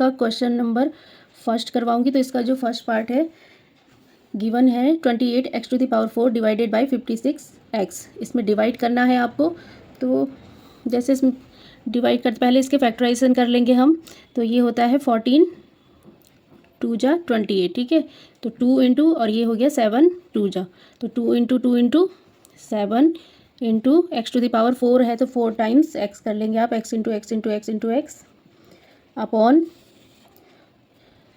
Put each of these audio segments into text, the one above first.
का question number first करवाऊंगी। तो इसका जो फर्स्ट पार्ट है गिवन है 28x⁴ डिवाइडेड बाई 56x। इसमें डिवाइड करना है आपको। तो जैसे इसमें डिवाइड करते पहले इसके फैक्टराइजेशन कर लेंगे हम। तो ये होता है 14 2 जा 28, ठीक है। तो 2 इंटू और ये हो गया 7 2 जा, तो 2 इंटू 2 इंटू 7 इंटू x⁴ है तो 4 टाइम्स x कर लेंगे आप, x into x into x into x upon.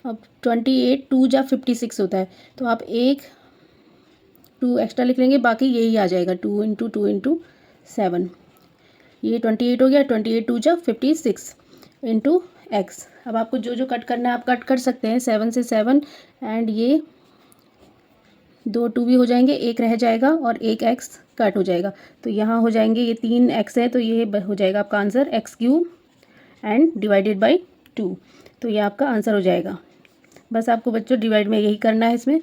अब 28 2 जा 56 होता है, तो आप एक 2 एक्स्ट्रा लिख लेंगे, बाकी यही आ जाएगा 2 इंटू 7। ये 28 हो गया, 28 2 जा 56 इंटू एक्स। अब आपको जो जो कट करना है आप कट कर सकते हैं, 7 से 7 एंड ये 2 2 भी हो जाएंगे, एक रह जाएगा और एक एक्स कट हो जाएगा। तो यहाँ हो जाएंगे, ये 3 एक्स है तो ये हो जाएगा आपका answer x³ and divided by 2। तो ये आपका आंसर हो जाएगा। बस आपको बच्चों डिवाइड में यही करना है इसमें।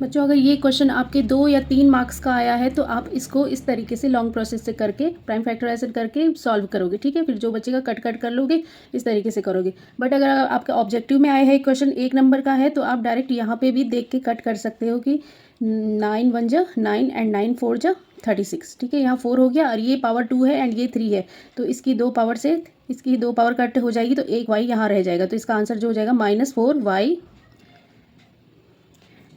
बच्चों अगर ये क्वेश्चन आपके 2 या 3 मार्क्स का आया है तो आप इसको इस तरीके से लॉन्ग प्रोसेस से करके प्राइम फैक्टराइजेशन करके सॉल्व करोगे, ठीक है। फिर जो बच्चे का कट कर लोगे इस तरीके से करोगे। बट अगर आपका ऑब्जेक्टिव में आया है क्वेश्चन 1 नंबर का है तो आप डायरेक्ट यहाँ पे भी देख के कट कर सकते हो कि 9 1 जा 9 एंड 9 4 जा 36, ठीक है। यहाँ 4 हो गया और ये पावर 2 है एंड ये 3 है, तो इसकी 2 पावर से इसकी 2 पावर कट हो जाएगी तो एक y यहाँ रह जाएगा। तो इसका आंसर जो हो जाएगा -4y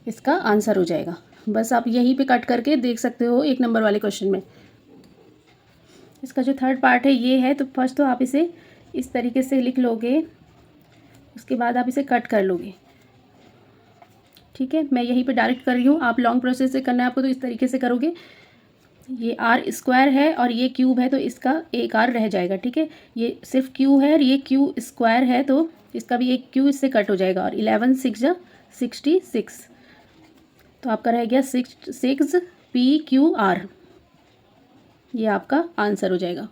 इसका आंसर हो जाएगा। बस आप यहीं पे कट करके देख सकते हो 1 नंबर वाले क्वेश्चन में। इसका जो थर्ड पार्ट है ये है, तो फर्स्ट तो आप इसे इस तरीके से लिख लोगे, उसके बाद आप इसे कट कर लोगे, ठीक है। मैं यहीं पे डायरेक्ट कर रही हूँ, आप लॉन्ग प्रोसेस से करना है आपको तो इस तरीके से करोगे। ये r² है और ये क्यूब है तो इसका एक r रह जाएगा, ठीक है। ये सिर्फ q है और ये q² है तो इसका भी एक q इससे कट हो जाएगा। और 11 6 जा 66, तो आपका रह गया 6 PQR, ये आपका आंसर हो जाएगा।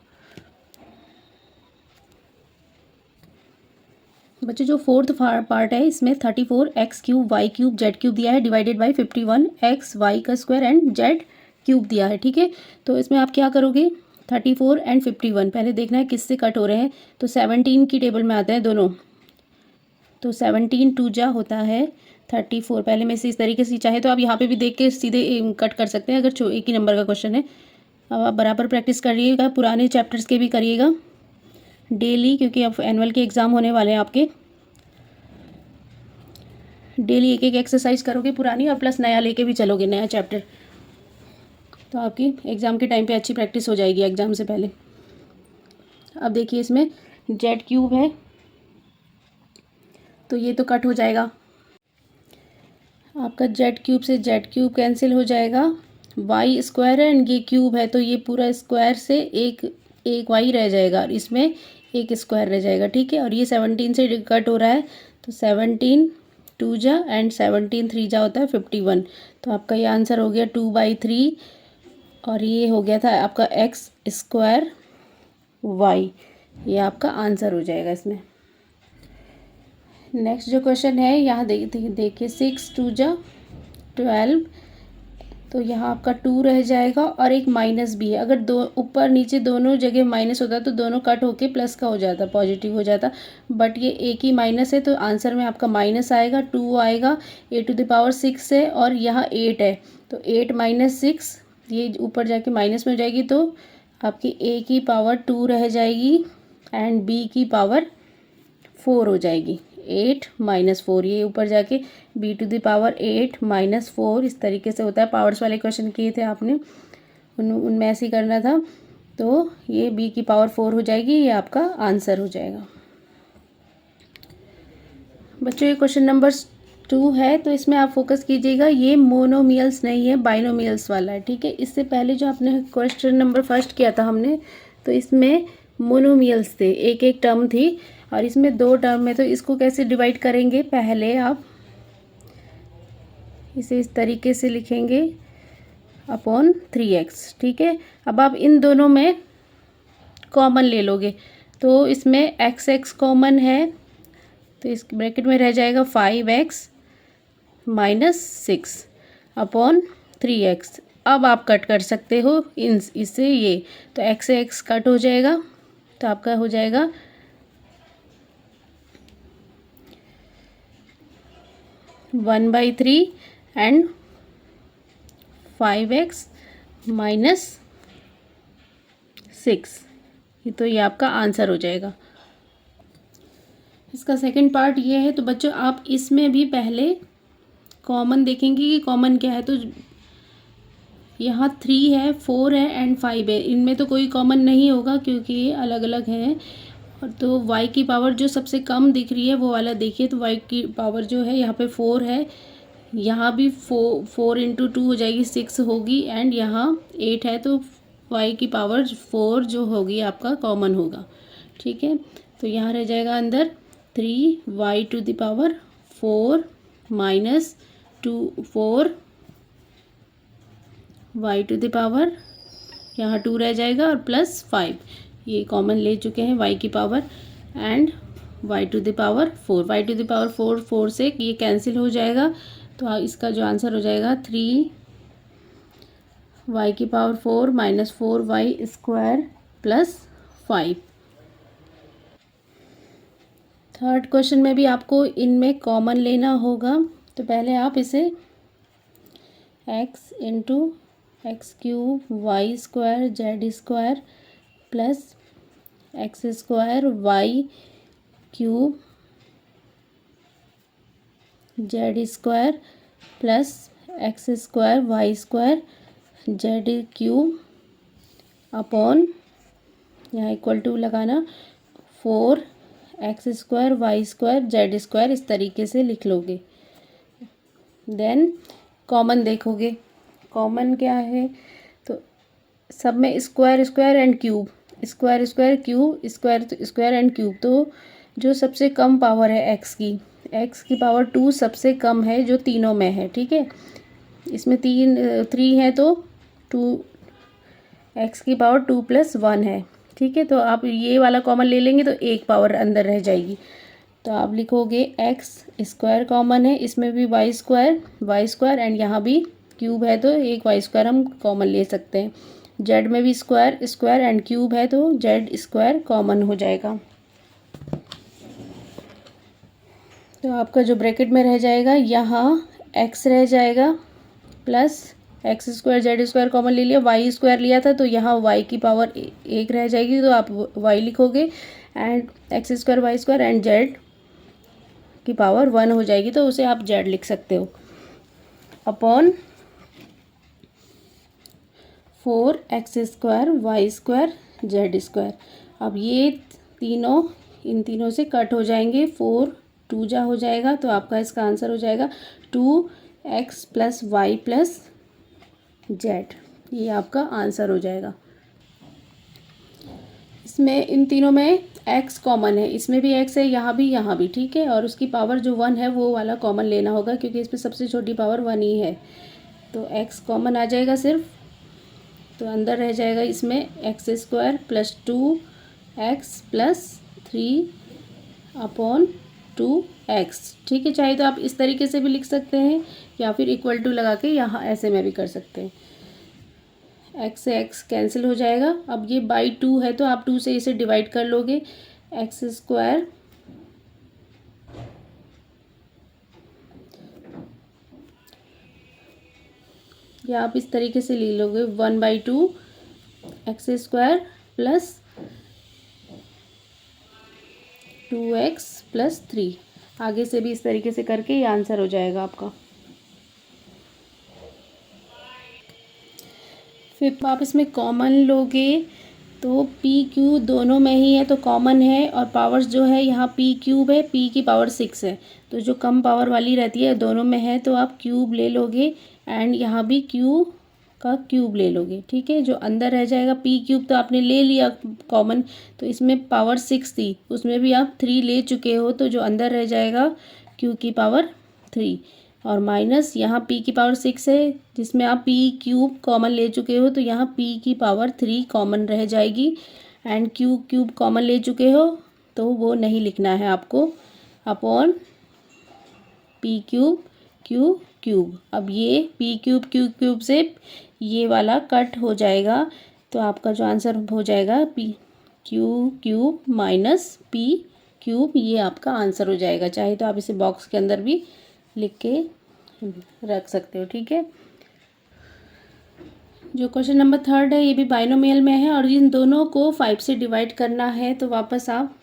बच्चों जो फोर्थ पार्ट है इसमें 34 x³ y³ z³ दिया है डिवाइडेड बाई 51 x y का स्क्वायर एंड z³ दिया है, ठीक है। तो इसमें आप क्या करोगे, 34 एंड 51 पहले देखना है किससे कट हो रहे हैं। तो 17 की टेबल में आते हैं दोनों, तो 17 2 जा होता है 34। पहले में से इस तरीके से चाहे तो आप यहाँ पे भी देख के सीधे कट कर सकते हैं अगर एक ही नंबर का क्वेश्चन है। अब आप बराबर प्रैक्टिस करिएगा, पुराने चैप्टर्स के भी करिएगा डेली, क्योंकि अब एनुअल के एग्ज़ाम होने वाले हैं आपके। डेली एक एक एक्सरसाइज करोगे पुरानी और प्लस नया लेके भी चलोगे, नया चैप्टर, तो आपकी एग्ज़ाम के टाइम पे अच्छी प्रैक्टिस हो जाएगी एग्ज़ाम से पहले। अब देखिए इसमें z³ है तो ये तो कट हो जाएगा, आपका z³ से z³ कैंसिल हो जाएगा। y² है एंड ये क्यूब है तो ये पूरा स्क्वायर से एक y रह जाएगा और इसमें एक स्क्वायर रह जाएगा, ठीक है। और ये 17 से कट हो रहा है तो 17 2 जा एंड 17 3 जा होता है 51। तो आपका ये आंसर हो गया 2/3 और ये हो गया था आपका x² y, ये आपका आंसर हो जाएगा इसमें। नेक्स्ट जो क्वेश्चन है यहाँ देखिए 6 2 जा 12, तो यहाँ आपका 2 रह जाएगा और एक माइनस भी है। अगर दो ऊपर नीचे दोनों जगह माइनस होता तो दोनों कट होके प्लस का हो जाता, पॉजिटिव हो जाता, बट ये एक ही माइनस है तो आंसर में आपका माइनस आएगा, 2 आएगा, a⁴ है और यहाँ 8 है तो 8 - 6 ये ऊपर जाके माइनस में हो जाएगी तो आपकी a की पावर 2 रह जाएगी एंड b की पावर 4 हो जाएगी। 8 - 4 ये ऊपर जाके b⁴ 8 - 4 इस तरीके से होता है। पावर्स वाले क्वेश्चन किए थे आपने, उनमें ऐसे ही करना था। तो ये b की पावर 4 हो जाएगी, ये आपका आंसर हो जाएगा। बच्चों ये क्वेश्चन नंबर 2 है तो इसमें आप फोकस कीजिएगा, ये मोनोमियल्स नहीं है बाइनोमियल्स वाला है, ठीक है। इससे पहले जो आपने क्वेश्चन नंबर फर्स्ट किया था हमने तो इसमें मोनोमियल्स थे, एक एक टर्म थी और इसमें 2 टर्म है। तो इसको कैसे डिवाइड करेंगे, पहले आप इसे इस तरीके से लिखेंगे अपॉन 3x, ठीक है। अब आप इन दोनों में कॉमन ले लोगे तो इसमें x कॉमन है तो इस ब्रैकेट में रह जाएगा 5x - 6 अपॉन 3x। अब आप कट कर सकते हो इससे ये, तो x से x कट हो जाएगा तो आपका हो जाएगा 1/3 एंड 5x माइनस 6। तो ये आपका आंसर हो जाएगा। इसका सेकंड पार्ट ये है। तो बच्चों आप इसमें भी पहले कॉमन देखेंगे कि कॉमन क्या है। तो यहाँ 3 है, 4 है एंड 5 है। इनमें तो कोई कॉमन नहीं होगा क्योंकि ये अलग अलग हैं। और तो y की पावर जो सबसे कम दिख रही है वो वाला देखिए। तो y की पावर जो है यहाँ पे 4 है, यहाँ भी 4 इंटू 2 हो जाएगी 6 होगी एंड यहाँ 8 है। तो y की पावर 4 जो होगी आपका कॉमन होगा। ठीक है, तो यहाँ रह जाएगा अंदर 3y to the power 4 minus 4 y to the power, यहाँ 2 रह जाएगा और प्लस 5। ये कॉमन ले चुके हैं y की power and y to the power 4। y to the power 4 से ये कैंसिल हो जाएगा। तो इसका जो आंसर हो जाएगा 3y की power 4 minus 4y square plus 5। Third question में भी आपको इनमें कॉमन लेना होगा। तो पहले आप इसे x into x cube y square z square plus x square y cube z square plus x square y square z cube upon, यहाँ इक्वल टू लगाना, 4x square y square z square. इस तरीके से लिख लोगे। Then common देखोगे। Common क्या है, तो सब में square square and cube, square square cube, square square and cube. तो जो सबसे कम पावर है एक्स की पावर 2 सबसे कम है जो तीनों में है। ठीक है, इसमें 3 है तो 2 एक्स की पावर 2 प्लस 1 है। ठीक है, तो आप ये वाला कॉमन ले लेंगे तो एक पावर अंदर रह जाएगी। तो आप लिखोगे एक्स स्क्वायर कॉमन है, इसमें भी वाई स्क्वायर एंड यहाँ भी क्यूब है तो एक वाई स्क्वायर हम कॉमन ले सकते हैं। जेड में भी स्क्वायर स्क्वायर एंड क्यूब है तो जेड स्क्वायर कॉमन हो जाएगा। तो आपका जो ब्रैकेट में रह जाएगा यहाँ एक्स रह जाएगा plus x square z square common ले लिया, वाई स्क्वायर लिया था तो यहाँ वाई की पावर 1 रह जाएगी तो आप वाई लिखोगे and x square y square and z की पावर 1 हो जाएगी तो उसे आप जेड लिख सकते हो upon 4x square y square z square. अब ये तीनों इन तीनों से कट हो जाएंगे, 4 2 जा हो जाएगा तो आपका इसका आंसर हो जाएगा 2x plus Y plus Z. ये आपका आंसर हो जाएगा। इसमें इन तीनों में x कॉमन है, इसमें भी x है, यहाँ भी। ठीक है, और उसकी पावर जो 1 है वो वाला कॉमन लेना होगा क्योंकि इसमें सबसे छोटी पावर 1 ही है। तो x कॉमन आ जाएगा सिर्फ, तो अंदर रह जाएगा इसमें x square plus 2x plus 3 upon 2x। ठीक है, चाहे तो आप इस तरीके से भी लिख सकते हैं या फिर इक्वल टू लगा के यहाँ ऐसे में भी कर सकते हैं। x से x कैंसिल हो जाएगा। अब ये बाई 2 है तो आप 2 से इसे डिवाइड कर लोगे। एक्स स्क्वायर या आप इस तरीके से ले लोगे 1/2 x square plus 2x plus 3। आगे से भी इस तरीके से करके ये आंसर हो जाएगा आपका। फिर आप इसमें कॉमन लोगे तो p q दोनों में ही है तो कॉमन है और पावर्स जो है यहाँ p क्यूब है, p की पावर 6 है तो जो कम पावर वाली रहती है दोनों में है तो आप क्यूब ले लोगे एंड यहाँ भी q का क्यूब ले लोगे। ठीक है, जो अंदर रह जाएगा p क्यूब तो आपने ले लिया कॉमन, तो इसमें पावर 6 थी उसमें भी आप 3 ले चुके हो तो जो अंदर रह जाएगा q की पावर 3 और माइनस यहाँ p की पावर 6 है जिसमें आप p क्यूब कॉमन ले चुके हो तो यहाँ p की पावर 3 कॉमन रह जाएगी एंड q क्यूब कॉमन ले चुके हो तो वो नहीं लिखना है आपको upon p cube q cube. अब ये p क्यूब q क्यूब से ये वाला कट हो जाएगा तो आपका जो आंसर हो जाएगा p q cube minus p cube. ये आपका आंसर हो जाएगा। चाहे तो आप इसे बॉक्स के अंदर भी लिख के रख सकते हो। ठीक है, जो क्वेश्चन नंबर 3 है ये भी बाइनोमियल में है और इन दोनों को 5 से डिवाइड करना है। तो वापस आप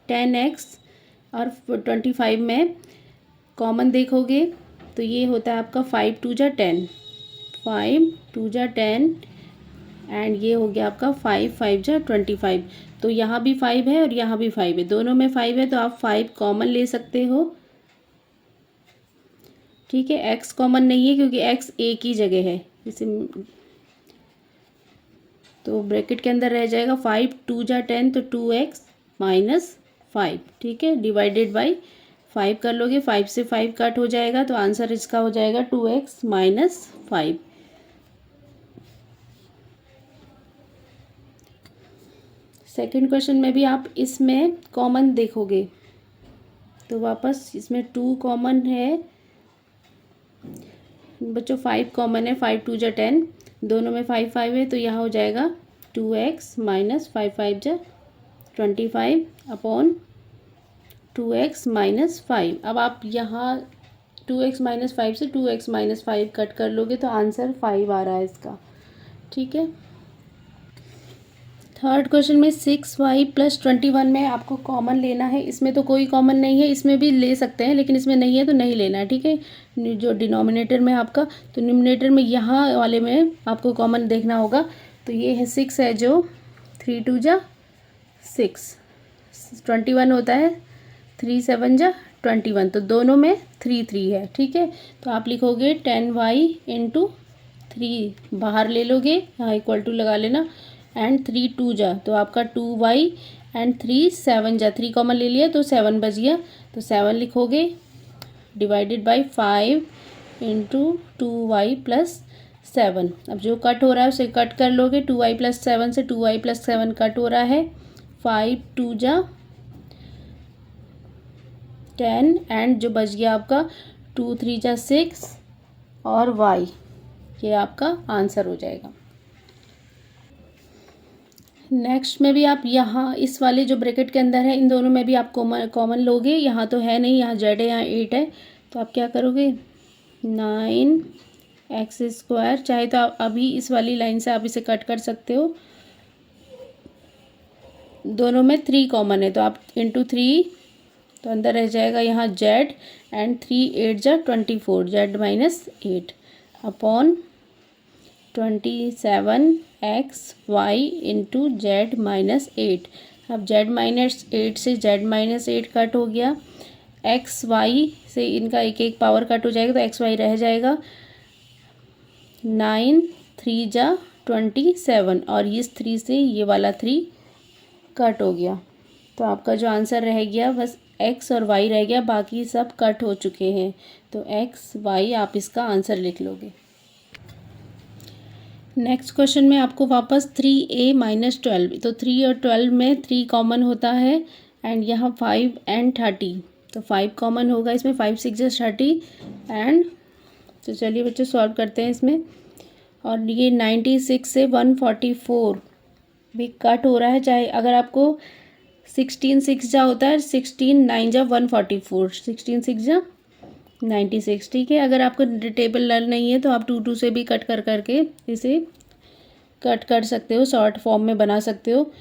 10x और 25 में कॉमन देखोगे तो ये होता है आपका 5 2 जा 10, 5 2 जा 10 एंड ये हो गया आपका 5 5 जा 25। तो यहाँ भी 5 है और यहाँ भी 5 है, दोनों में 5 है तो आप 5 कॉमन ले सकते हो। ठीक है, x कॉमन नहीं है क्योंकि x एक ही जगह है इसे, तो ब्रैकेट के अंदर रह जाएगा 5 2 जा 10 तो 2x माइनस 5। ठीक है, डिवाइडेड बाई 5 कर लोगे, 5 से 5 कट हो जाएगा तो आंसर इसका हो जाएगा 2x माइनस 5। सेकेंड क्वेश्चन में भी आप इसमें कॉमन देखोगे तो वापस इसमें 2 कॉमन है बच्चों, 5 कॉमन है, 5 2 जा 10, दोनों में 5 5 है तो यहाँ हो जाएगा 2x माइनस 5 5 जा 25 अपॉन 2x माइनस 5। अब आप यहाँ 2x माइनस 5 से 2x माइनस 5 कट कर लोगे तो आंसर 5 आ रहा है इसका। ठीक है, थर्ड क्वेश्चन में 6y प्लस 21 में आपको कॉमन लेना है। इसमें तो कोई कॉमन नहीं है, इसमें भी ले सकते हैं लेकिन इसमें नहीं है तो नहीं लेना है। ठीक है, जो डिनोमिनेटर में आपका, तो न्यूमरेटर में यहाँ वाले में आपको कॉमन देखना होगा। तो ये है 6 है जो 3 2 जा 6, 21 होता है 3 7 जा 21, तो दोनों में 3 3 है। ठीक है, तो आप लिखोगे 10y इंटू 3 बाहर ले लोगे, यहाँ इक्वल टू लगा लेना, एंड 3 2 जा तो आपका 2y एंड 3 7 जा 3 कॉमन ले लिया तो 7 बच गया, तो 7 लिखोगे divided by 5 into 2y plus 7। अब जो कट हो रहा है उसे कट कर लोगे, 2y प्लस 7 से 2y प्लस 7 कट हो रहा है, 5 2 जा 10 एंड जो बच गया आपका 2 3 जा 6 और y, ये आपका आंसर हो जाएगा। नेक्स्ट में भी आप यहाँ इस वाले जो ब्रैकेट के अंदर है इन दोनों में भी आप कॉमन लोगे, यहाँ तो है नहीं, यहाँ z है यहाँ 8 है, तो आप क्या करोगे 9x², चाहे तो आप अभी इस वाली लाइन से आप इसे कट कर सकते हो, दोनों में 3 कॉमन है तो आप इंटू 3, तो अंदर रह जाएगा यहाँ z एंड 3 8 जा 24, z minus 8 upon 27xy into Z minus 8। अब z माइनस 8 से z माइनस 8 कट हो गया, एक्स वाई से इनका एक एक पावर कट हो जाएगा तो एक्स वाई रह जाएगा, 9 3 जा 27 और इस 3 से ये वाला 3 कट हो गया, तो आपका जो आंसर रह गया बस x और y रह गया, बाकी सब कट हो चुके हैं, तो x y आप इसका आंसर लिख लोगे। नेक्स्ट क्वेश्चन में आपको वापस 3a माइनस 12, तो 3 और 12 में 3 कॉमन होता है एंड यहाँ 5 एंड 30, तो 5 कॉमन होगा इसमें, 5 6 जा 30 एंड, तो चलिए बच्चों सॉल्व करते हैं इसमें, और ये 96 से 144 भी कट हो रहा है, चाहे अगर आपको 16 6 जा होता है, 16 9 जा 144, 16 6 जा 96। ठीक है, अगर आपको टेबल लर्न नहीं है तो आप 2 2 से भी कट कर करके इसे कट कर सकते हो, शॉर्ट फॉर्म में बना सकते हो।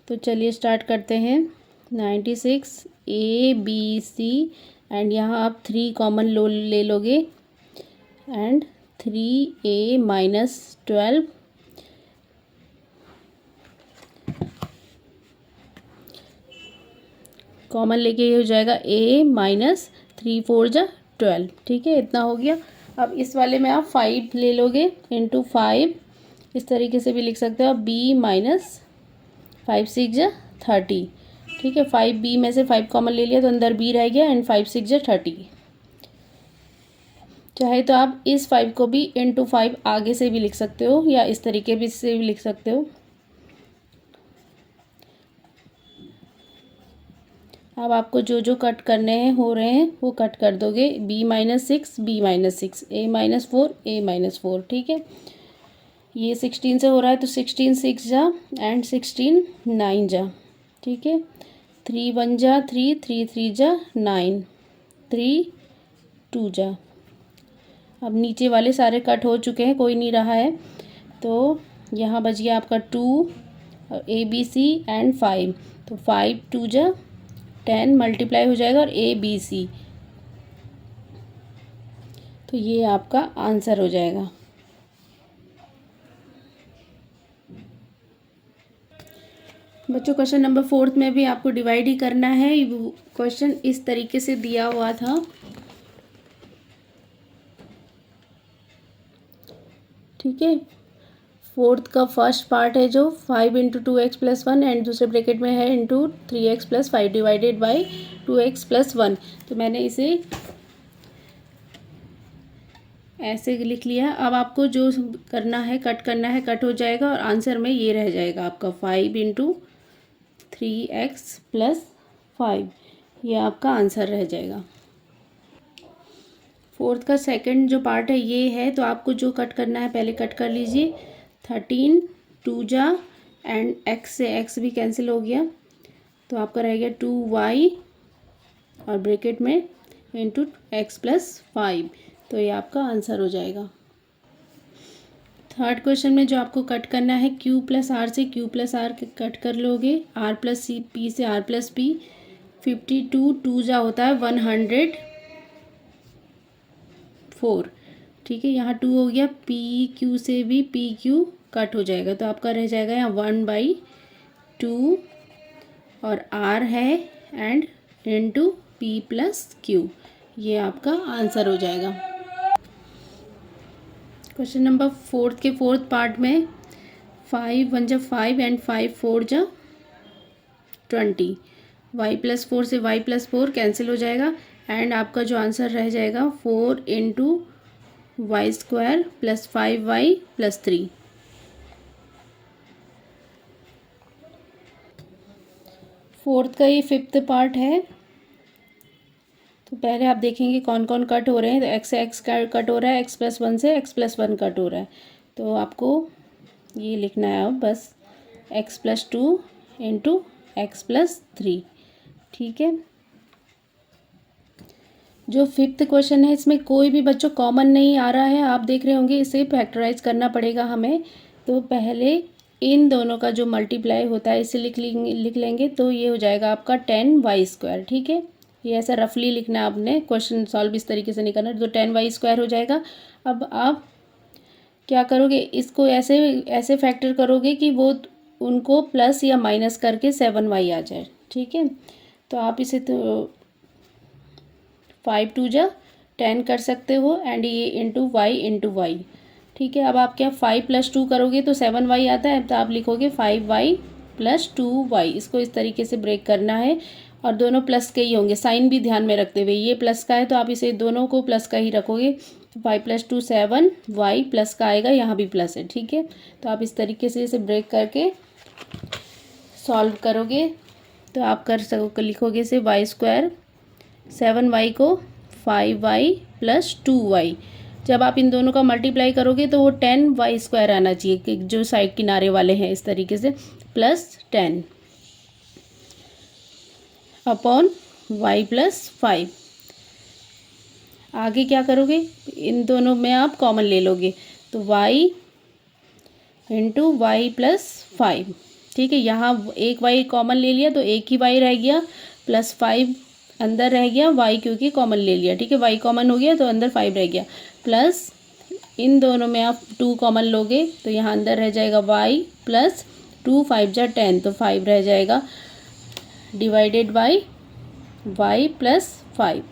तो चलिए स्टार्ट करते हैं, 96 A B C एंड यहाँ आप 3 कॉमन ले लोगे एंड 3a माइनस 12 कॉमन लेके ये हो जाएगा a माइनस 3 4 जा 12। ठीक है, इतना हो गया। अब इस वाले में आप 5 ले लोगे इंटू 5, इस तरीके से भी लिख सकते हो आप, b माइनस 5 6 जा 30। ठीक है, 5b में से 5 कॉमन ले लिया तो अंदर b रह गया एंड 5 6 जा 30। चाहे तो आप इस 5 को भी इंटू 5 आगे से भी लिख सकते हो या इस तरीके भी से भी लिख सकते हो। अब आपको जो जो कट करने हैं हो रहे हैं वो कट कर दोगे, b minus 6 b minus 6, a minus 4 a minus 4। ठीक है, ये 16 से हो रहा है तो 16 6 जा एंड 16 9 जा। ठीक है, 3 1 जा 3 3 3 जा 9 3 2 जा। अब नीचे वाले सारे कट हो चुके हैं, कोई नहीं रहा है, तो यहाँ बच गया आपका 2 ABC एंड 5। तो 5 2 जा 10 मल्टीप्लाई हो जाएगा और ABC, तो ये आपका आंसर हो जाएगा। बच्चों क्वेश्चन नंबर 4 में भी आपको डिवाइड ही करना है। क्वेश्चन इस तरीके से दिया हुआ था, ठीक है। 4 का फर्स्ट पार्ट है जो 5 इंटू 2x+1 एंड दूसरे ब्रैकेट में है into 3x+5 divided by 2x+1। तो मैंने इसे ऐसे लिख लिया। अब आपको जो करना है, कट करना है, कट हो जाएगा और आंसर में ये रह जाएगा आपका 5 इंटू 3x+5, ये आपका आंसर रह जाएगा। 4 का सेकंड जो पार्ट है ये है, तो आपको जो कट करना है पहले कट कर लीजिए। 13 2 जा एंड x से x भी कैंसिल हो गया, तो आपका रह गया 2y और ब्रैकेट में इंटू x+5, तो ये आपका आंसर हो जाएगा। थर्ड क्वेश्चन में जो आपको कट करना है, q+r से q+r कट कर लोगे, r+p से r+p। 52 2 जा होता है 104, ठीक है। यहाँ 2 हो गया, PQ से भी PQ कट हो जाएगा, तो आपका रह जाएगा यहाँ 1/2 और R है एंड इंटू P+Q, ये आपका आंसर हो जाएगा। क्वेश्चन नंबर 4 के 4th पार्ट में 5 1 जा 5 एंड 5 4 जा 20, y+4 से y+4 कैंसिल हो जाएगा एंड आपका जो आंसर रह जाएगा 4 इंटू y² + 5y + 3। फोर्थ का ये 5th पार्ट है, तो पहले आप देखेंगे कौन कौन कट हो रहे हैं। तो x से x कट हो रहा है, x+1 से x+1 कट हो रहा है, तो आपको ये लिखना है अब बस x+2 इंटू x+3, ठीक है। जो 5th क्वेश्चन है इसमें कोई भी बच्चों कॉमन नहीं आ रहा है, आप देख रहे होंगे, इसे फैक्टराइज करना पड़ेगा हमें। तो पहले इन दोनों का जो मल्टीप्लाई होता है इसे लिख लेंगे, तो ये हो जाएगा आपका 10y², ठीक है। ये ऐसा रफली लिखना है आपने, क्वेश्चन सॉल्व इस तरीके से नहीं करना, तो 10y² हो जाएगा। अब आप क्या करोगे, इसको ऐसे ऐसे फैक्टर करोगे कि वो उनको प्लस या माइनस करके 7y आ जाए, ठीक है। तो आप इसे तो 5 2 जा 10 कर सकते हो एंड ये इंटू y, ठीक है। अब आप क्या 5 + 2 करोगे तो 7y आता है, तो आप लिखोगे 5y + 2y। इसको इस तरीके से ब्रेक करना है और दोनों प्लस के ही होंगे, साइन भी ध्यान में रखते हुए। ये प्लस का है तो आप इसे दोनों को प्लस का ही रखोगे, तो 5 + 2 7, y प्लस का आएगा, यहाँ भी प्लस है, ठीक है। तो आप इस तरीके से इसे ब्रेक करके सॉल्व करोगे, तो आप लिखोगे इसे y², 7y को 5y + 2y। जब आप इन दोनों का मल्टीप्लाई करोगे तो वो 10y² आना चाहिए, कि जो साइड किनारे वाले हैं, इस तरीके से +10 अपॉन y + 5। आगे क्या करोगे, इन दोनों में आप कॉमन ले लोगे, तो y इंटू y + 5, ठीक है। यहाँ एक y कॉमन ले लिया तो एक ही y रह गया, +5 अंदर रह गया, y क्योंकि कॉमन ले लिया, ठीक है। y कॉमन हो गया तो अंदर 5 रह गया, प्लस इन दोनों में आप 2 कॉमन लोगे तो यहाँ अंदर रह जाएगा y + 2 5 जा 10, तो 5 रह जाएगा, divided by y + 5।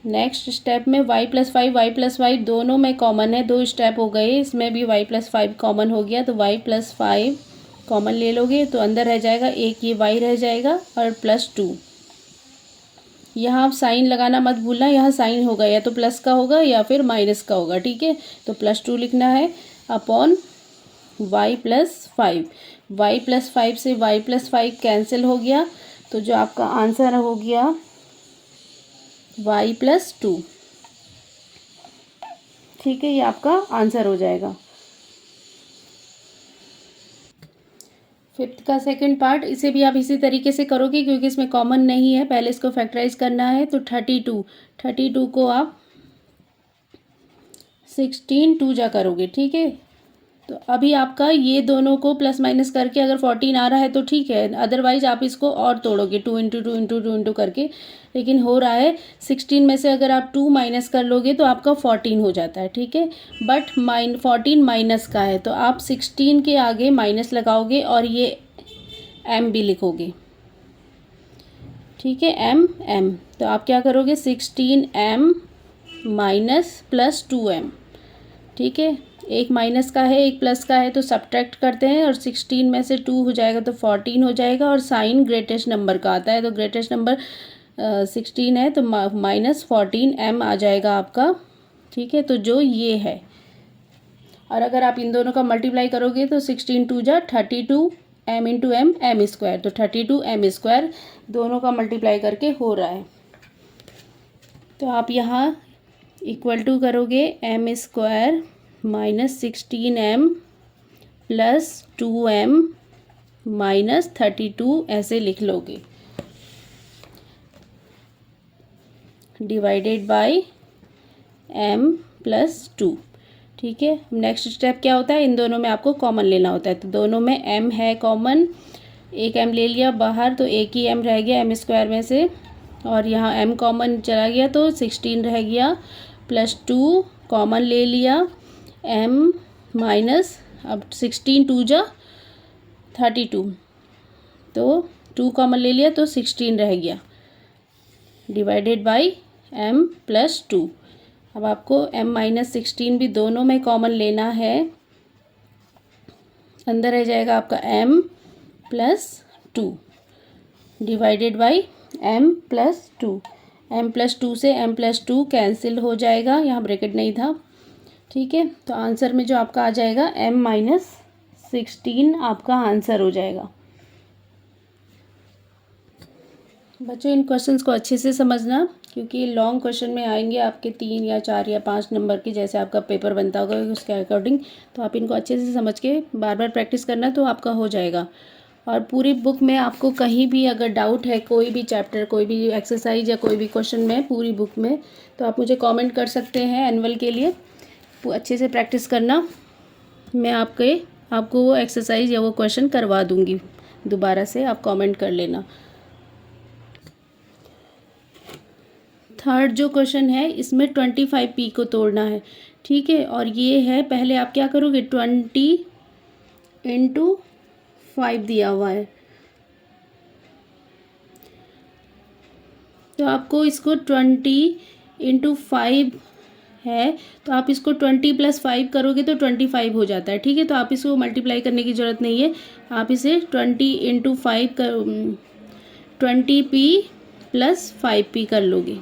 Next step में y + 5 y + 5 दोनों में कॉमन है, 2 स्टेप हो गए, इसमें भी y + 5 कॉमन हो गया, तो y + 5 कॉमन ले लोगे तो अंदर रह जाएगा एक, ये y रह जाएगा और +2। यहाँ आप साइन लगाना मत भूलना, यहाँ साइन होगा या तो प्लस का होगा या फिर माइनस का होगा, ठीक है। तो +2 लिखना है अपॉन y + 5। y + 5 से y + 5 कैंसिल हो गया, तो जो आपका आंसर हो गया y + 2, ठीक है। ये आपका आंसर हो जाएगा। फिफ्थ का सेकंड पार्ट, इसे भी आप इसी तरीके से करोगे क्योंकि इसमें कॉमन नहीं है। पहले इसको फैक्टराइज करना है, तो 32 को आप 16 टू जा करोगे, ठीक है। तो अभी आपका ये दोनों को प्लस माइनस करके अगर 14 आ रहा है तो ठीक है, अदरवाइज आप इसको और तोड़ोगे 2 × 2 × 2 करके, लेकिन हो रहा है 16 में से अगर आप 2 माइनस कर लोगे तो आपका 14 हो जाता है, ठीक है। बट 14 माइनस का है, तो आप 16 के आगे माइनस लगाओगे और ये m भी लिखोगे, ठीक है, m। तो आप क्या करोगे, 16m माइनस प्लस 2m, ठीक है। एक माइनस का है, एक प्लस का है, तो सब्ट्रैक्ट करते हैं और 16 में से 2 हो जाएगा तो 14 हो जाएगा, और साइन ग्रेटेस्ट नंबर का आता है, तो ग्रेटेस्ट नंबर 16 है, तो -14m आ जाएगा आपका, ठीक है। तो जो ये है, और अगर आप इन दोनों का मल्टीप्लाई करोगे तो 16 2 जा 32 m × m m², तो 32m², दोनों का मल्टीप्लाई करके हो रहा है। तो आप यहाँ इक्वल टू करोगे m² minus 16m plus 2m minus 32 ऐसे लिख लोगे, डिवाइडेड बाय m प्लस 2, ठीक है। नेक्स्ट स्टेप क्या होता है, इन दोनों में आपको कॉमन लेना होता है, तो दोनों में m है कॉमन, एक m ले लिया बाहर तो एक ही m रह गया m² में से, और यहाँ m कॉमन चला गया तो 16 रह गया, प्लस 2 कॉमन ले लिया, m माइनस, अब 16 2 जा 32, तो 2 कॉमन ले लिया तो 16 रह गया, डिवाइडेड बाय m प्लस 2। अब आपको m माइनस 16 भी दोनों में कॉमन लेना है, अंदर रह जाएगा आपका m plus 2, divided by m plus 2। m plus 2 से m प्लस 2 कैंसिल हो जाएगा, यहाँ ब्रैकेट नहीं था, ठीक है। तो आंसर में जो आपका आ जाएगा m माइनस 16 आपका आंसर हो जाएगा। बच्चों इन क्वेश्चंस को अच्छे से समझना, क्योंकि लॉन्ग क्वेश्चन में आएंगे आपके 3 या 4 या 5 नंबर के, जैसे आपका पेपर बनता होगा उसके अकॉर्डिंग, तो आप इनको अच्छे से समझ के बार बार प्रैक्टिस करना, तो आपका हो जाएगा। और पूरी बुक में आपको कहीं भी अगर डाउट है, कोई भी चैप्टर, कोई भी एक्सरसाइज या कोई भी क्वेश्चन में पूरी बुक में, तो आप मुझे कॉमेंट कर सकते हैं एनुअल के लिए, अच्छे से प्रैक्टिस करना, मैं आपको वो एक्सरसाइज या वो क्वेश्चन करवा दूंगी दोबारा से, आप कमेंट कर लेना। थर्ड जो क्वेश्चन है इसमें 25p को तोड़ना है, ठीक है। और ये है, पहले आप क्या करोगे, 20 × 5 दिया हुआ है, तो आपको इसको 20 × 5 है, तो आप इसको 20 + 5 करोगे तो 25 हो जाता है, ठीक है। तो आप इसको मल्टीप्लाई करने की ज़रूरत नहीं है, आप इसे 20 × 5 20p + 5p कर लोगे।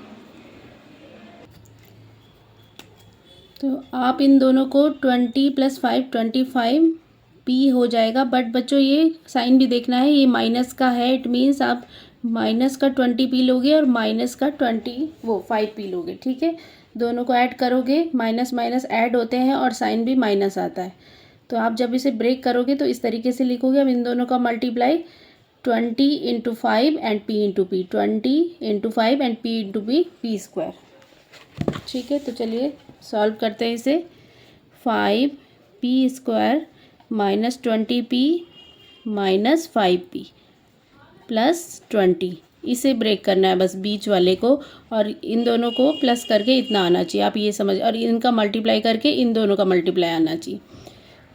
तो आप इन दोनों को 20 + 5 25p हो जाएगा, बट बच्चों ये साइन भी देखना है, ये माइनस का है, इट मीन्स आप माइनस का 20p लोगे और माइनस का 5p लोगे, ठीक है। दोनों को ऐड करोगे, माइनस माइनस ऐड होते हैं और साइन भी माइनस आता है, तो आप जब इसे ब्रेक करोगे तो इस तरीके से लिखोगे। अब इन दोनों का multiply 20 × 5 and p × p, 20 × 5 and p × p, p², ठीक है। तो चलिए सॉल्व करते हैं इसे। 5p² minus 20p minus 5p plus 20, इसे ब्रेक करना है बस बीच वाले को, और इन दोनों को प्लस करके इतना आना चाहिए, आप ये समझ, और इनका मल्टीप्लाई करके इन दोनों का मल्टीप्लाई आना चाहिए,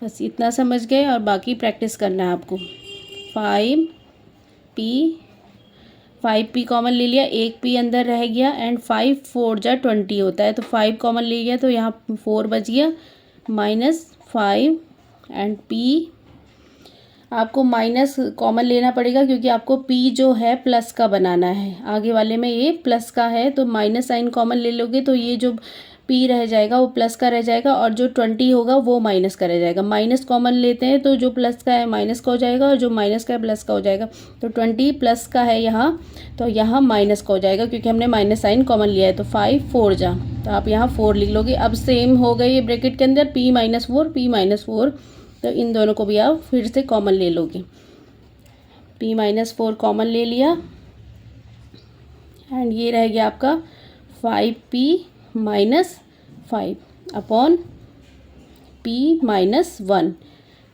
बस इतना समझ गए, और बाकी प्रैक्टिस करना है आपको। 5p कॉमन ले लिया, एक p अंदर रह गया, एंड 5 4 जा 20 होता है, तो 5 कॉमन ले लिया तो यहाँ 4 बच गया, -5 एंड p, आपको माइनस कॉमन लेना पड़ेगा क्योंकि आपको p जो है प्लस का बनाना है, आगे वाले में ये प्लस का है, तो माइनस साइन कॉमन ले लोगे तो ये जो p रह जाएगा वो प्लस का रह जाएगा, और जो 20 होगा वो माइनस का रह जाएगा। माइनस कॉमन लेते हैं तो जो प्लस का है माइनस का हो जाएगा, और जो माइनस का है प्लस का हो जाएगा, तो 20 प्लस का है यहाँ, तो यहाँ माइनस का हो जाएगा क्योंकि हमने माइनस साइन कॉमन लिया है, तो 5 4 जा, तो आप यहाँ 4 लिख लोगे। अब सेम हो गई ये ब्रैकेट के अंदर p - 4 p - 4, तो इन दोनों को भी आप फिर से कॉमन ले लोगे, p-4 कॉमन ले लिया एंड ये रह गया आपका 5p-5 अपॉन p-1।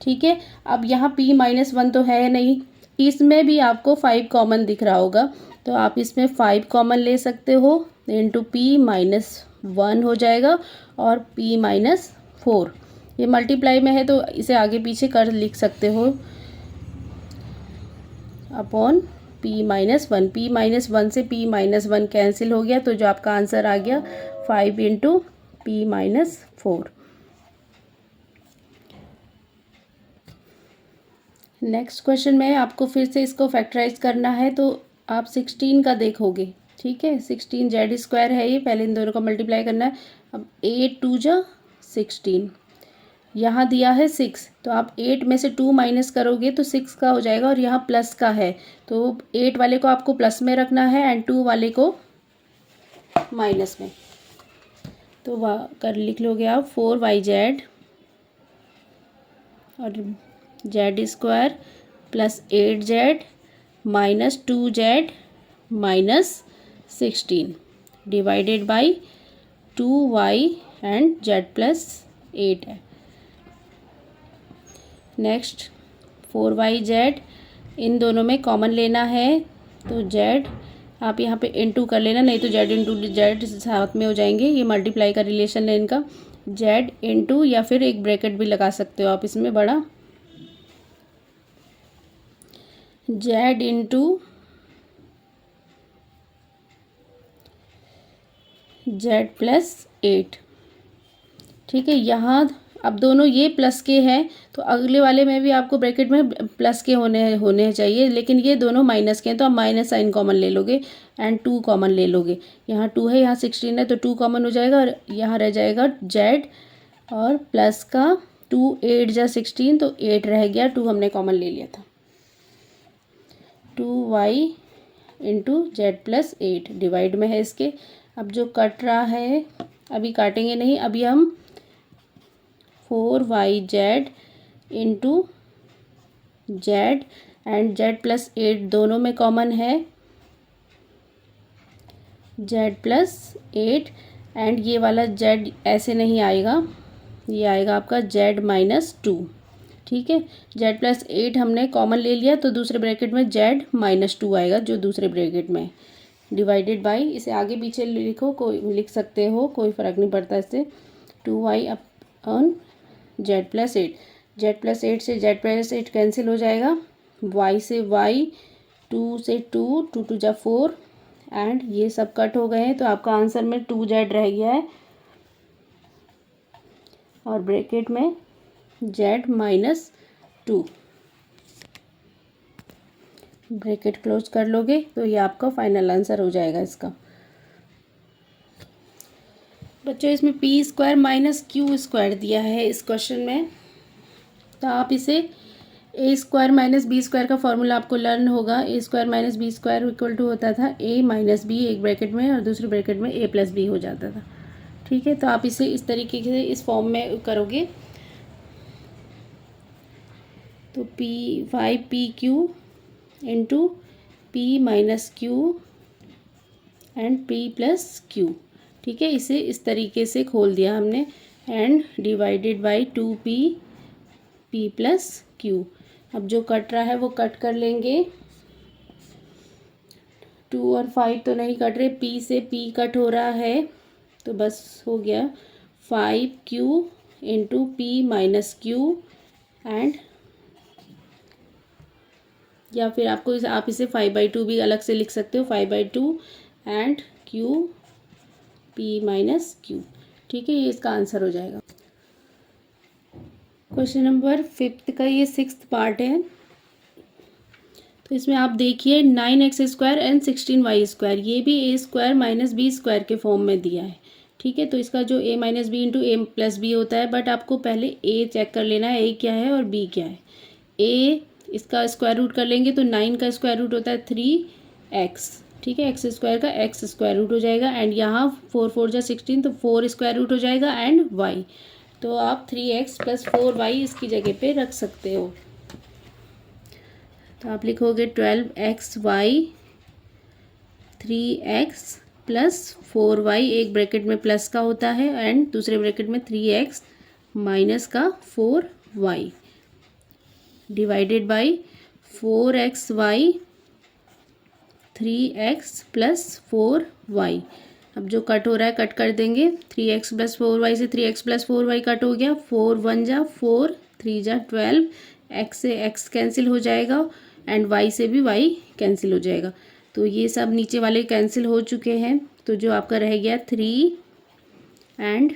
ठीक है, अब यहाँ p-1 तो है नहीं, इसमें भी आपको 5 कॉमन दिख रहा होगा, तो आप इसमें 5 कॉमन ले सकते हो, इंटू p-1 हो जाएगा और p-4, ये मल्टीप्लाई में है तो इसे आगे पीछे कर लिख सकते हो, अपॉन p-1। p-1 से p-1 कैंसिल हो गया, तो जो आपका आंसर आ गया 5 इंटू p-4। नेक्स्ट क्वेश्चन में आपको फिर से इसको फैक्टराइज करना है, तो आप 16 का देखोगे। ठीक है, 16 जेड स्क्वायर है ये, पहले इन दोनों का मल्टीप्लाई करना है। अब 8 2 जा 16, यहाँ दिया है 6, तो आप 8 में से 2 माइनस करोगे तो 6 का हो जाएगा, और यहाँ प्लस का है तो 8 वाले को आपको प्लस में रखना है एंड 2 वाले को माइनस में, तो वह कर लिख लोगे आप 4yz और Z square plus 8z minus 2z minus 16 divided by 2y and z plus 8 है। नेक्स्ट 4yz, इन दोनों में कॉमन लेना है, तो z आप यहाँ पे इंटू कर लेना, नहीं तो z इंटू जेड साथ में हो जाएंगे, ये मल्टीप्लाई का रिलेशन है इनका, z इंटू या फिर एक ब्रैकेट भी लगा सकते हो आप इसमें बड़ा, z इंटू z प्लस 8। ठीक है, यहाँ अब दोनों ये प्लस के हैं तो अगले वाले में भी आपको ब्रैकेट में प्लस के होने चाहिए, लेकिन ये दोनों माइनस के हैं तो आप माइनस साइन कॉमन ले लोगे एंड 2 कॉमन ले लोगे। यहाँ 2 है, यहाँ 16 है, तो 2 कॉमन हो जाएगा और यहाँ रह जाएगा z और प्लस का 2 8 जा 16, तो 8 रह गया, 2 हमने कॉमन ले लिया था। 2y into Z plus 8 divide में है इसके। अब जो कट रहा है अभी काटेंगे नहीं, अभी हम 4yz into Z and Z plus 8 दोनों में कॉमन है, जेड प्लस 8 एंड ये वाला जेड ऐसे नहीं आएगा, ये आएगा आपका जेड माइनस 2। ठीक है, जेड प्लस 8 हमने कॉमन ले लिया तो दूसरे ब्रैकेट में जेड माइनस 2 आएगा जो दूसरे ब्रैकेट में, डिवाइडेड बाई, इसे आगे पीछे लिखो, कोई लिख सकते हो, कोई फ़र्क नहीं पड़ता इससे, 2y upon Z plus 8, Z plus 8 से जेड प्लस 8 कैंसिल हो जाएगा, y से y, 2 से 2, 2 2 जा 4 एंड ये सब कट हो गए हैं, तो आपका आंसर में 2z रह गया है और ब्रैकेट में z माइनस 2, ब्रैकेट क्लोज कर लोगे तो ये आपका फाइनल आंसर हो जाएगा इसका। बच्चों इसमें P square minus Q square दिया है इस क्वेश्चन में, तो आप इसे A square minus B square का फॉर्मूला आपको लर्न होगा। A square minus B square equal to होता था ए माइनस बी एक ब्रैकेट में और दूसरे ब्रैकेट में ए प्लस बी हो जाता था। ठीक है, तो आप इसे इस तरीके से इस फॉर्म में करोगे, तो P 5pq into P minus Q and P plus Q. ठीक है, इसे इस तरीके से खोल दिया हमने and divided by 2p p plus Q. अब जो कट रहा है वो कट कर लेंगे, 2 और 5 तो नहीं कट रहे, p से p कट हो रहा है, तो बस हो गया 5q into P minus Q and, या फिर आपको आप इसे 5/2 भी अलग से लिख सकते हो, 5/2 and q p minus Q. ठीक है, ये इसका आंसर हो जाएगा। क्वेश्चन नंबर 5 का ये 6th पार्ट है, तो इसमें आप देखिए 9x square and 16y square, ये भी a square minus B square के फॉर्म में दिया है। ठीक है, तो इसका जो a minus b into a plus b होता है, बट आपको पहले a चेक कर लेना है a क्या है और b क्या है। a इसका स्क्वायर रूट कर लेंगे तो 9 का स्क्वायर रूट होता है 3x। ठीक है, एक्स स्क्वायर का x स्क्वायर रूट हो जाएगा एंड यहाँ 4 4 जा 16, तो 4 स्क्वायर रूट हो जाएगा एंड y, तो आप 3x प्लस 4y इसकी जगह पे रख सकते हो। तो आप लिखोगे 12xy 3x प्लस 4y, एक ब्रैकेट में प्लस का होता है एंड दूसरे ब्रैकेट में 3x माइनस का 4y divided by 4xy 3x plus 4y। अब जो कट हो रहा है कट कर देंगे, 3x प्लस 4y से 3x प्लस 4y कट हो गया, 4 1 जा 4, 3 जा 12, x से x कैंसिल हो जाएगा एंड y से भी y कैंसिल हो जाएगा। तो ये सब नीचे वाले कैंसिल हो चुके हैं, तो जो आपका रह गया 3 एंड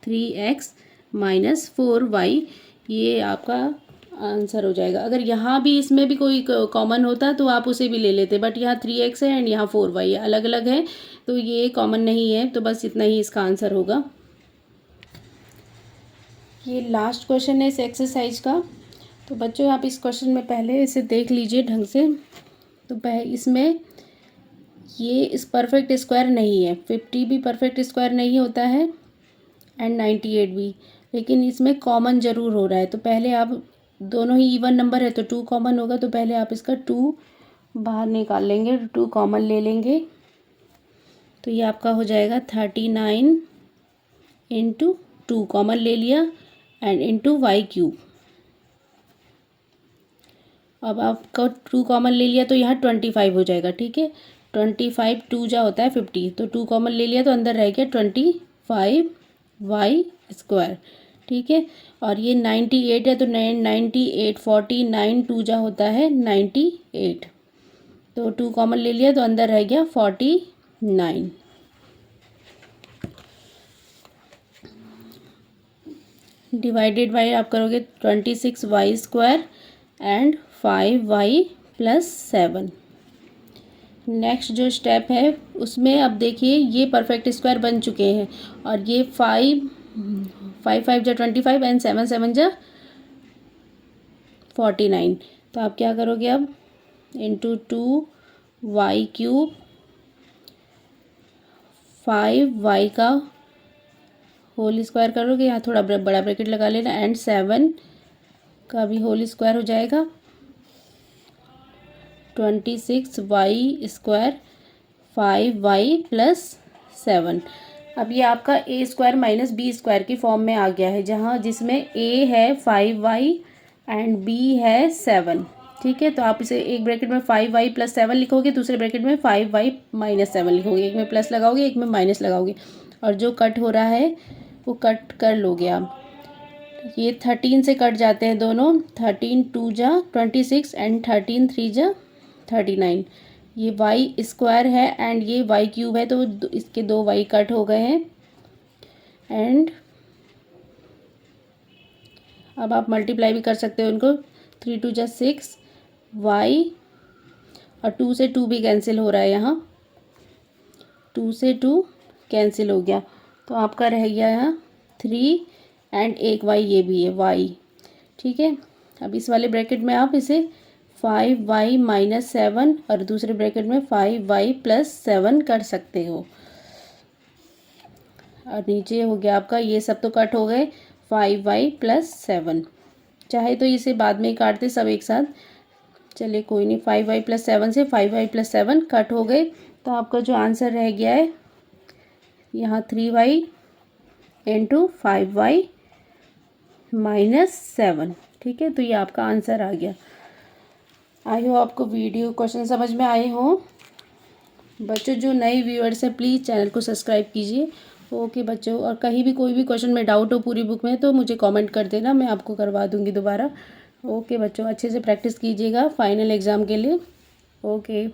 3x माइनस 4y, ये आपका आंसर हो जाएगा। अगर यहाँ भी इसमें भी कोई कॉमन होता तो आप उसे भी ले लेते, बट यहाँ 3x है एंड यहाँ 4y अलग अलग है, तो ये कॉमन नहीं है, तो बस इतना ही इसका आंसर होगा। ये लास्ट क्वेश्चन है इस एक्सरसाइज का। तो बच्चों आप इस क्वेश्चन में पहले इसे देख लीजिए ढंग से। तो इसमें ये इस परफेक्ट स्क्वायर नहीं है, 50 भी परफेक्ट स्क्वायर नहीं होता है एंड 98 भी, लेकिन इसमें कॉमन ज़रूर हो रहा है। तो पहले आप, दोनों ही इवन नंबर है तो 2 कॉमन होगा, तो पहले आप इसका 2 बाहर निकाल लेंगे, 2 कॉमन ले लेंगे, तो ये आपका हो जाएगा 39 इंटू 2 कॉमन ले लिया एंड इंटू वाई क्यूब। अब आपका 2 कॉमन ले लिया तो यहाँ 25 हो जाएगा, ठीक है। 25 2 जा होता है 50, तो 2 कॉमन ले लिया तो अंदर रह गया 25 वाई स्क्वायर, ठीक है। और ये 98 है तो 98 49 2 जा होता है 98, तो 2 कॉमन ले लिया तो अंदर रह गया 49। डिवाइडेड बाई आप करोगे 26 y square and 5y plus 7। Next जो स्टेप है उसमें अब देखिए ये परफेक्ट स्क्वायर बन चुके हैं, और ये 5 5 जा 25 एंड 7 7 जा 49। तो आप क्या करोगे अब, इंटू 2y क्यूब 5y का होल स्क्वायर करोगे, यहाँ थोड़ा बड़ा ब्रैकेट लगा लेना, एंड 7 का भी होल स्क्वायर हो जाएगा, 26y स्क्वायर 5y प्लस 7। अब ये आपका ए स्क्वायर माइनस बी स्क्वायर की फॉर्म में आ गया है, जहाँ जिसमें ए है 5y एंड बी है 7, ठीक है। तो आप इसे एक ब्रैकेट में 5y प्लस 7 लिखोगे, दूसरे ब्रैकेट में 5y माइनस 7 लिखोगे, एक में प्लस लगाओगे एक में माइनस लगाओगे, और जो कट हो रहा है वो कट कर लोगे आप। ये 13 से कट जाते हैं दोनों, 13 2 जा 26 एंड 13 3 जा 39। ये वाई स्क्वायर है एंड ये वाई क्यूब है, तो इसके 2 वाई कट हो गए हैं, एंड अब आप मल्टीप्लाई भी कर सकते हो उनको, 3 2 जा 6 वाई, और 2 से 2 भी कैंसिल हो रहा है, यहाँ 2 से 2 कैंसिल हो गया, तो आपका रह गया यहाँ 3 एंड एक वाई, ये भी है वाई, ठीक है। अब इस वाले ब्रैकेट में आप इसे 5y माइनस 7 और दूसरे ब्रैकेट में 5y प्लस 7 कर सकते हो, और नीचे हो गया आपका, ये सब तो कट हो गए, 5y प्लस 7। चाहे तो इसे बाद में ही काटते सब एक साथ, चलिए कोई नहीं, 5y प्लस 7 से 5y प्लस 7 कट हो गए, तो आपका जो आंसर रह गया है यहाँ 3y इंटू 5y माइनस 7, ठीक है। तो ये आपका आंसर आ गया। आई हो आपको वीडियो क्वेश्चन समझ में आए हों। बच्चों जो नए व्यूअर्स हैं प्लीज़ चैनल को सब्सक्राइब कीजिए। ओके बच्चों, और कहीं भी कोई भी क्वेश्चन में डाउट हो पूरी बुक में तो मुझे कमेंट कर देना, मैं आपको करवा दूँगी दोबारा। ओके बच्चों, अच्छे से प्रैक्टिस कीजिएगा फाइनल एग्ज़ाम के लिए। ओके।